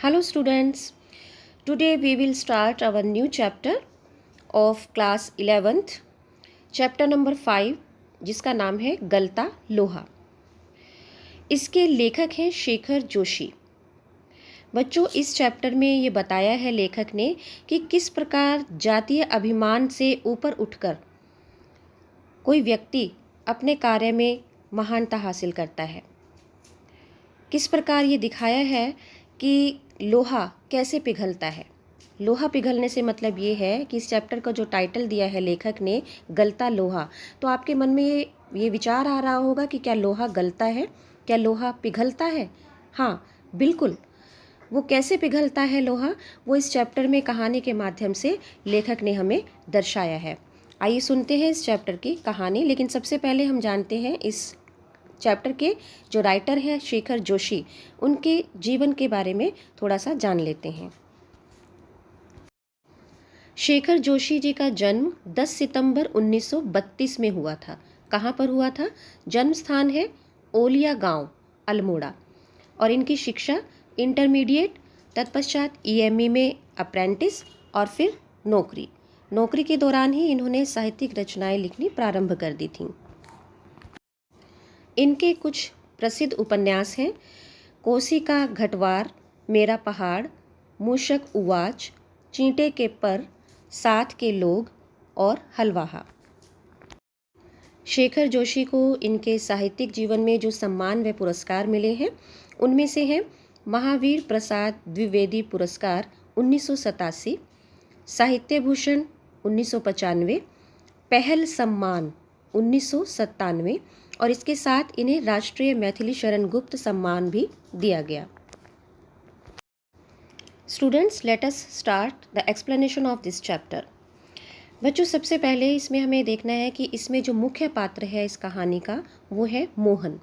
Hello students, today we will start our new chapter of class 11th, chapter number 5 जिसका नाम है गलता लोहा। इसके लेखक हैं शेखर जोशी। बच्चों, इस चैप्टर में ये बताया है लेखक ने कि किस प्रकार जातीय अभिमान से ऊपर उठकर कोई व्यक्ति अपने कार्य में महानता हासिल करता है। किस प्रकार ये दिखाया है कि लोहा कैसे पिघलता है। लोहा पिघलने से मतलब ये है कि इस चैप्टर का जो टाइटल दिया है लेखक ने, गलता लोहा, तो आपके मन में ये विचार आ रहा होगा कि क्या लोहा गलता है, क्या लोहा पिघलता है। हाँ, बिल्कुल। वो कैसे पिघलता है लोहा, वो इस चैप्टर में कहानी के माध्यम से लेखक ने हमें दर्शाया है। आइए सुनते हैं इस चैप्टर की कहानी। लेकिन सबसे पहले हम जानते हैं इस चैप्टर के जो राइटर हैं शेखर जोशी, उनके जीवन के बारे में थोड़ा सा जान लेते हैं। शेखर जोशी जी का जन्म 10 सितंबर 1932 में हुआ था। कहाँ पर हुआ था? जन्म स्थान है ओलिया गांव, अल्मोड़ा। और इनकी शिक्षा इंटरमीडिएट, तत्पश्चात ईएमई में अप्रेंटिस और फिर नौकरी के दौरान ही इन्होंने साहित्यिक रचनाएं लिखनी प्रारंभ कर दी थीं। इनके कुछ प्रसिद्ध उपन्यास हैं कोसी का घटवार, मेरा पहाड़, मूषक उवाच, चींटे के पर, साथ के लोग और हलवाहा। शेखर जोशी को इनके साहित्यिक जीवन में जो सम्मान व पुरस्कार मिले हैं उनमें से हैं महावीर प्रसाद द्विवेदी पुरस्कार 1987, साहित्य भूषण 1995, पहल सम्मान 1997 और इसके साथ इन्हें राष्ट्रीय मैथिली शरण गुप्त सम्मान भी दिया गया। Students, let us start the explanation of this chapter. बच्चों, सबसे पहले इसमें हमें देखना है कि इसमें जो मुख्य पात्र है इस कहानी का वो है मोहन।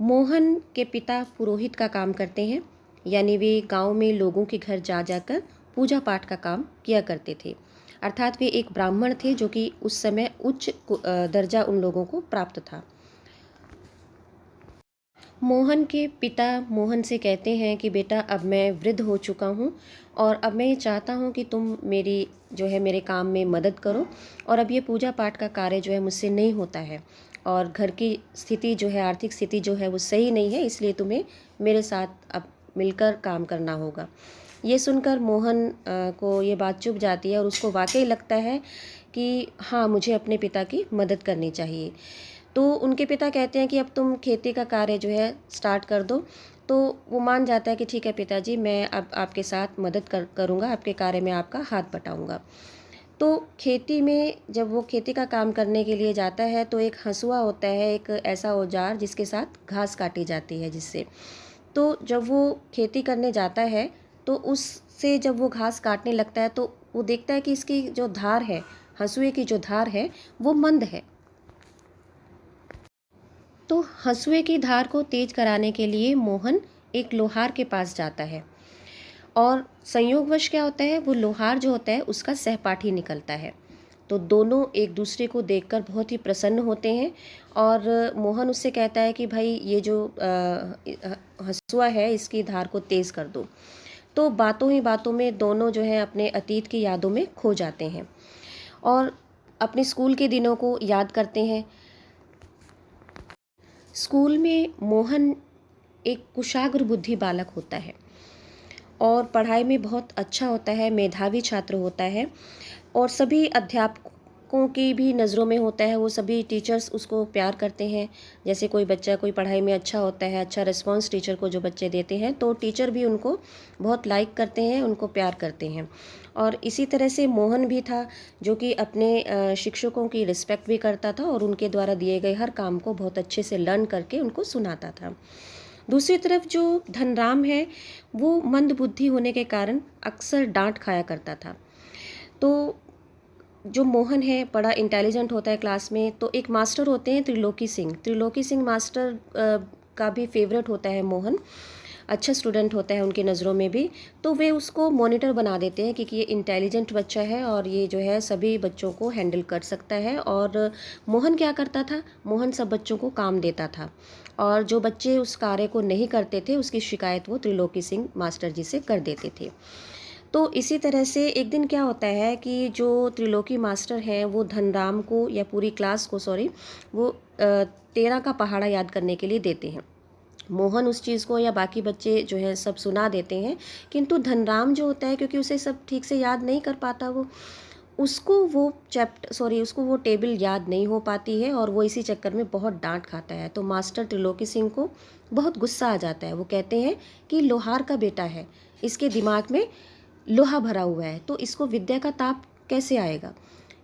मोहन के पिता पुरोहित का काम करते हैं, यानी वे गांव में लोगों के घर जा जाकर पूजा पाठ का काम किया करते थे। अर्थात वे एक ब्राह्मण थे जो कि उस समय उच्च दर्जा उन लोगों को प्राप्त था। मोहन के पिता मोहन से कहते हैं कि बेटा, अब मैं वृद्ध हो चुका हूँ और अब मैं ये चाहता हूँ कि तुम मेरे काम में मदद करो, और अब ये पूजा पाठ का कार्य जो है मुझसे नहीं होता है और घर की स्थिति जो है, आर्थिक स्थिति जो है वो सही नहीं है, इसलिए तुम्हें मेरे साथ अब मिलकर काम करना होगा। ये सुनकर मोहन को ये बात चुभ जाती है और उसको वाकई लगता है कि हाँ, मुझे अपने पिता की मदद करनी चाहिए। तो उनके पिता कहते हैं कि अब तुम खेती का कार्य जो है स्टार्ट कर दो। तो वो मान जाता है कि ठीक है पिताजी, मैं अब आपके साथ मदद करूँगा, आपके कार्य में आपका हाथ बटाऊँगा। तो खेती में जब वो खेती का काम करने के लिए जाता है तो एक हंसुआ होता है, एक ऐसा औजार जिसके साथ घास काटी जाती है जिससे। तो जब वो खेती करने जाता है तो उससे जब वो घास काटने लगता है तो वो देखता है कि इसकी जो धार है, हंसुए की जो धार है वो मंद है। तो हंसुए की धार को तेज कराने के लिए मोहन एक लोहार के पास जाता है और संयोगवश क्या होता है, वो लोहार जो होता है उसका सहपाठी निकलता है। तो दोनों एक दूसरे को देखकर बहुत ही प्रसन्न होते हैं और मोहन उससे कहता है कि भाई ये जो हंसुआ है इसकी धार को तेज़ कर दो। तो बातों ही बातों में दोनों जो है अपने अतीत की यादों में खो जाते हैं और अपने स्कूल के दिनों को याद करते हैं। स्कूल में मोहन एक कुशाग्र बुद्धि बालक होता है और पढ़ाई में बहुत अच्छा होता है, मेधावी छात्र होता है और सभी अध्यापकों की भी नज़रों में होता है। वो सभी टीचर्स उसको प्यार करते हैं। जैसे कोई बच्चा कोई पढ़ाई में अच्छा होता है, अच्छा रिस्पॉन्स टीचर को जो बच्चे देते हैं, तो टीचर भी उनको बहुत लाइक करते हैं, उनको प्यार करते हैं। और इसी तरह से मोहन भी था जो कि अपने शिक्षकों की रिस्पेक्ट भी करता था और उनके द्वारा दिए गए हर काम को बहुत अच्छे से लर्न करके उनको सुनाता था। दूसरी तरफ जो धनराम है वो मंद बुद्धि होने के कारण अक्सर डांट खाया करता था। तो जो मोहन है बड़ा इंटेलिजेंट होता है क्लास में। तो एक मास्टर होते हैं त्रिलोकी सिंह मास्टर का भी फेवरेट होता है मोहन। अच्छा स्टूडेंट होता है उनकी नज़रों में भी, तो वे उसको मॉनिटर बना देते हैं कि ये इंटेलिजेंट बच्चा है और ये जो है सभी बच्चों को हैंडल कर सकता है। और मोहन क्या करता था, मोहन सब बच्चों को काम देता था और जो बच्चे उस कार्य को नहीं करते थे उसकी शिकायत वो त्रिलोकी सिंह मास्टर जी से कर देते थे। तो इसी तरह से एक दिन क्या होता है कि जो त्रिलोकी मास्टर हैं वो धनराम को या पूरी क्लास को सॉरी वो 13 का पहाड़ा याद करने के लिए देते हैं। मोहन उस चीज़ को या बाकी बच्चे जो है सब सुना देते हैं, किंतु धनराम जो होता है क्योंकि उसे सब ठीक से याद नहीं कर पाता, वो उसको वो टेबल याद नहीं हो पाती है और वो इसी चक्कर में बहुत डांट खाता है। तो मास्टर त्रिलोकी सिंह को बहुत गुस्सा आ जाता है। वो कहते हैं कि लोहार का बेटा है, इसके दिमाग में लोहा भरा हुआ है, तो इसको विद्या का ताप कैसे आएगा।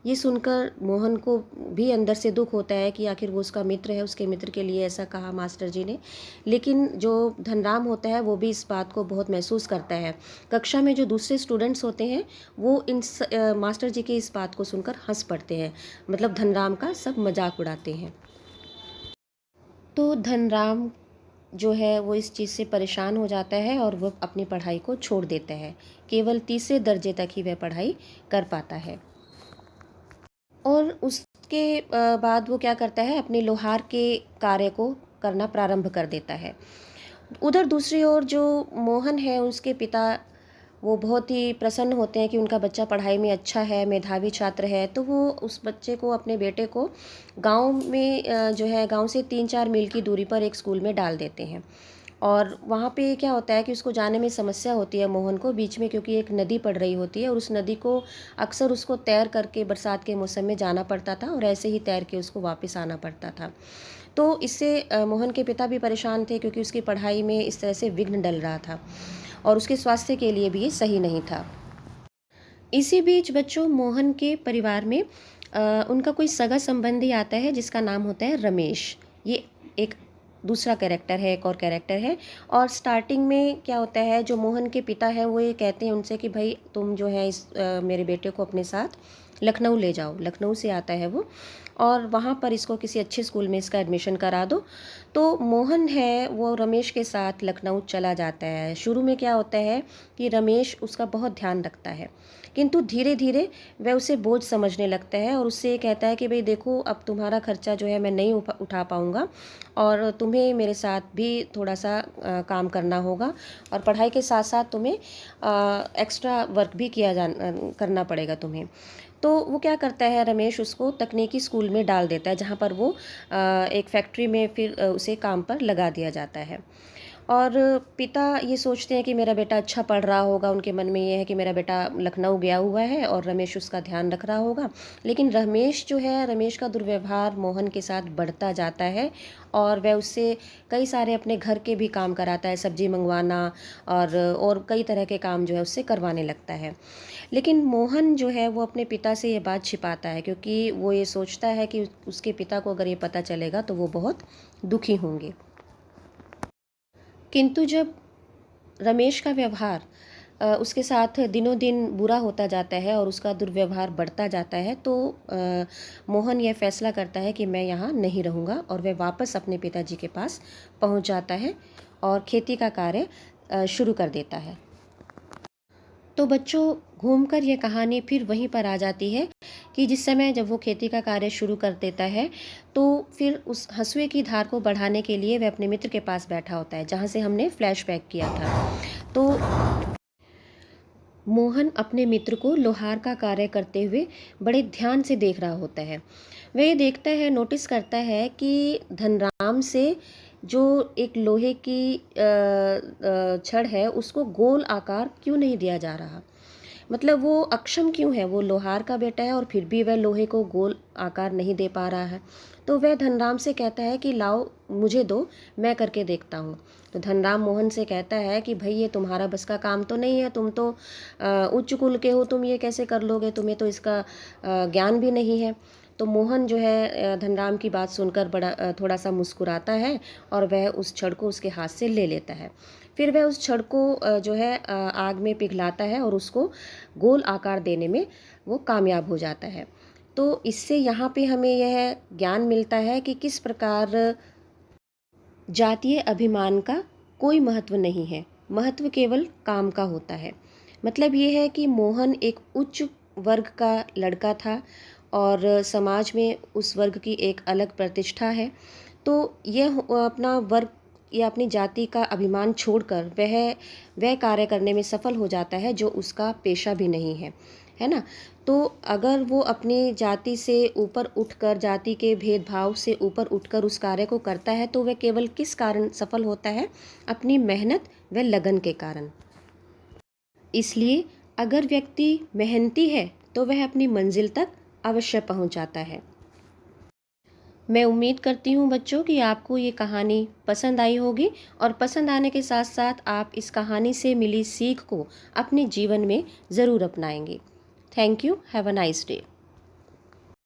ये सुनकर मोहन को भी अंदर से दुख होता है कि आखिर वो उसका मित्र है, उसके मित्र के लिए ऐसा कहा मास्टर जी ने। लेकिन जो धनराम होता है वो भी इस बात को बहुत महसूस करता है। कक्षा में जो दूसरे स्टूडेंट्स होते हैं वो मास्टर जी की इस बात को सुनकर हंस पड़ते हैं, मतलब धनराम का सब मजाक उड़ाते हैं। तो धनराम जो है वो इस चीज़ से परेशान हो जाता है और वो अपनी पढ़ाई को छोड़ देता है। केवल तीसरे दर्जे तक ही वह पढ़ाई कर पाता है। और उसके बाद वो क्या करता है, अपने लोहार के कार्य को करना प्रारंभ कर देता है। उधर दूसरी ओर जो मोहन है उसके पिता वो बहुत ही प्रसन्न होते हैं कि उनका बच्चा पढ़ाई में अच्छा है, मेधावी छात्र है। तो वो उस बच्चे को, अपने बेटे को गांव में जो है गांव से 3-4 मील की दूरी पर एक स्कूल में डाल देते हैं। और वहाँ पे क्या होता है कि उसको जाने में समस्या होती है मोहन को बीच में, क्योंकि एक नदी पड़ रही होती है और उस नदी को अक्सर उसको तैर करके बरसात के मौसम में जाना पड़ता था और ऐसे ही तैर के उसको वापस आना पड़ता था। तो इससे मोहन के पिता भी परेशान थे क्योंकि उसकी पढ़ाई में इस तरह से विघ्न डल रहा था और उसके स्वास्थ्य के लिए भी ये सही नहीं था। इसी बीच बच्चों, मोहन के परिवार में उनका कोई सगा संबंधी आता है जिसका नाम होता है रमेश। ये एक दूसरा कैरेक्टर है, एक और कैरेक्टर है। और स्टार्टिंग में क्या होता है, जो मोहन के पिता हैं वो ये कहते हैं उनसे कि भाई तुम जो है मेरे बेटे को अपने साथ लखनऊ ले जाओ। लखनऊ से आता है वो और वहाँ पर इसको किसी अच्छे स्कूल में इसका एडमिशन करा दो। तो मोहन है वो रमेश के साथ लखनऊ चला जाता है। शुरू में क्या होता है कि रमेश उसका बहुत ध्यान रखता है, किंतु धीरे धीरे वह उसे बोझ समझने लगता है और उससे ये कहता है कि भाई देखो, अब तुम्हारा खर्चा जो है मैं नहीं उठा पाऊँगा और तुम्हें मेरे साथ भी थोड़ा सा काम करना होगा और पढ़ाई के साथ साथ तुम्हें एक्स्ट्रा वर्क भी करना पड़ेगा तुम्हें। तो वो क्या करता है, रमेश उसको तकनीकी स्कूल में डाल देता है जहाँ पर वो एक फैक्ट्री में फिर उसे काम पर लगा दिया जाता है। और पिता ये सोचते हैं कि मेरा बेटा अच्छा पढ़ रहा होगा, उनके मन में ये है कि मेरा बेटा लखनऊ गया हुआ है और रमेश उसका ध्यान रख रहा होगा। लेकिन रमेश का दुर्व्यवहार मोहन के साथ बढ़ता जाता है और वह उससे कई सारे अपने घर के भी काम कराता है, सब्जी मंगवाना और कई तरह के काम जो है उससे करवाने लगता है। लेकिन मोहन जो है वो अपने पिता से ये बात छिपाता है क्योंकि वो ये सोचता है कि उसके पिता को अगर ये पता चलेगा तो वो बहुत दुखी होंगे। किंतु जब रमेश का व्यवहार उसके साथ दिनों दिन बुरा होता जाता है और उसका दुर्व्यवहार बढ़ता जाता है, तो मोहन यह फैसला करता है कि मैं यहाँ नहीं रहूँगा और वह वापस अपने पिताजी के पास पहुँच जाता है और खेती का कार्य शुरू कर देता है। तो बच्चों, घूमकर यह कहानी फिर वहीं पर आ जाती है कि जिस समय जब वो खेती का कार्य शुरू कर देता है तो फिर उस हंसुए की धार को बढ़ाने के लिए वह अपने मित्र के पास बैठा होता है जहाँ से हमने फ्लैशबैक किया था। तो मोहन अपने मित्र को लोहार का कार्य करते हुए बड़े ध्यान से देख रहा होता है। वह ये देखता है, नोटिस करता है कि धनराम से जो एक लोहे की छड़ है उसको गोल आकार क्यों नहीं दिया जा रहा। मतलब वो अक्षम क्यों है, वो लोहार का बेटा है और फिर भी वह लोहे को गोल आकार नहीं दे पा रहा है। तो वह धनराम से कहता है कि लाओ मुझे दो, मैं करके देखता हूँ। तो धनराम मोहन से कहता है कि भाई ये तुम्हारा बस का काम तो नहीं है, तुम तो उच्च कुल के हो, तुम ये कैसे कर लोगे, तुम्हें तो इसका ज्ञान भी नहीं है। तो मोहन जो है धनराम की बात सुनकर बड़ा थोड़ा सा मुस्कुराता है और वह उस छड़ को उसके हाथ से ले लेता है। फिर वह उस छड़ को जो है आग में पिघलाता है और उसको गोल आकार देने में वो कामयाब हो जाता है। तो इससे यहाँ पे हमें यह ज्ञान मिलता है कि किस प्रकार जातीय अभिमान का कोई महत्व नहीं है, महत्व केवल काम का होता है। मतलब ये है कि मोहन एक उच्च वर्ग का लड़का था और समाज में उस वर्ग की एक अलग प्रतिष्ठा है। तो यह अपना वर्ग या अपनी जाति का अभिमान छोड़कर वह कार्य करने में सफल हो जाता है जो उसका पेशा भी नहीं है ना। तो अगर वो अपनी जाति से ऊपर उठकर, जाति के भेदभाव से ऊपर उठकर उस कार्य को करता है, तो वह केवल किस कारण सफल होता है? अपनी मेहनत व लगन के कारण। इसलिए अगर व्यक्ति मेहनती है तो वह अपनी मंजिल तक अवश्य पहुंच जाता है। मैं उम्मीद करती हूँ बच्चों कि आपको ये कहानी पसंद आई होगी और पसंद आने के साथ साथ आप इस कहानी से मिली सीख को अपने जीवन में ज़रूर अपनाएंगे। Thank you. Have a nice day.